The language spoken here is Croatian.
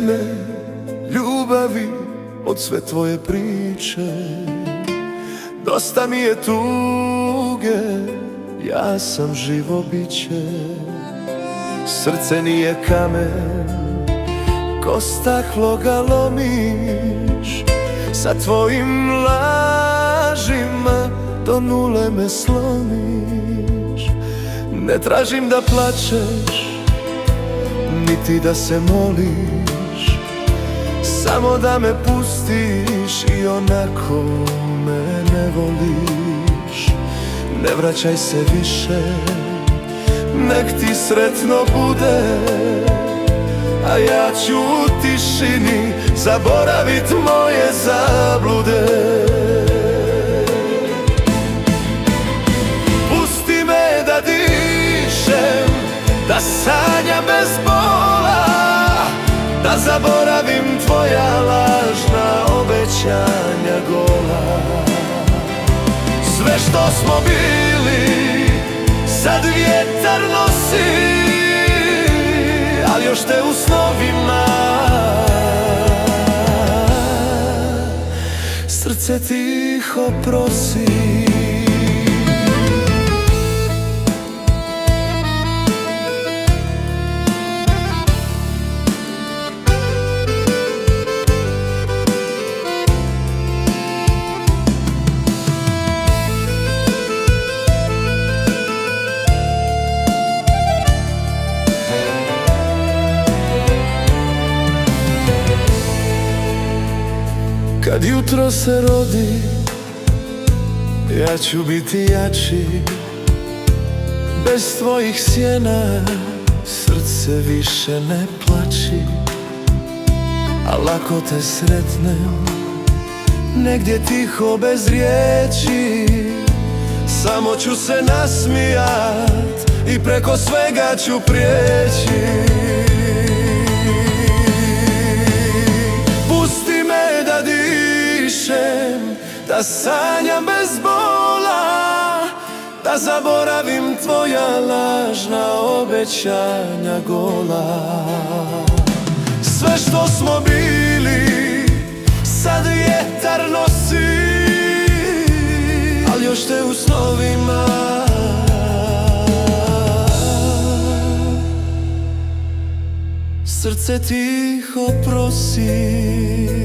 me ljubavi od sve tvoje priče. Dosta mi je tuge, ja sam živo biće. Srce nije kamen, ko staklo ga lomiš. Sa tvojim lažima do nule me slomiš. Ne tražim da plačeš, niti da se moliš, samo da me pustiš i onako me ne voliš. Ne vraćaj se više, nek ti sretno bude, a ja ću u tišini zaboravit moje zablude. Pusti me da dišem, da sanjam bez bola, da zaboravim tvoja lažna obećanja gola. Sve što smo bili sad vjetar nosi, ali još te u snovima srce tiho prosi. Kad jutro se rodi, ja ću biti jači. Bez tvojih sjena srce više ne plači. A lako te sretnem, negdje tiho bez riječi. Samo ću se nasmijat i preko svega ću prijeći. Pusti me da dišem, da sanjam bez bola, da zaboravim tvoja lažna obećanja gola. Sve što smo bili sad vjetar nosi, ali još te u snovima srce tiho prosi.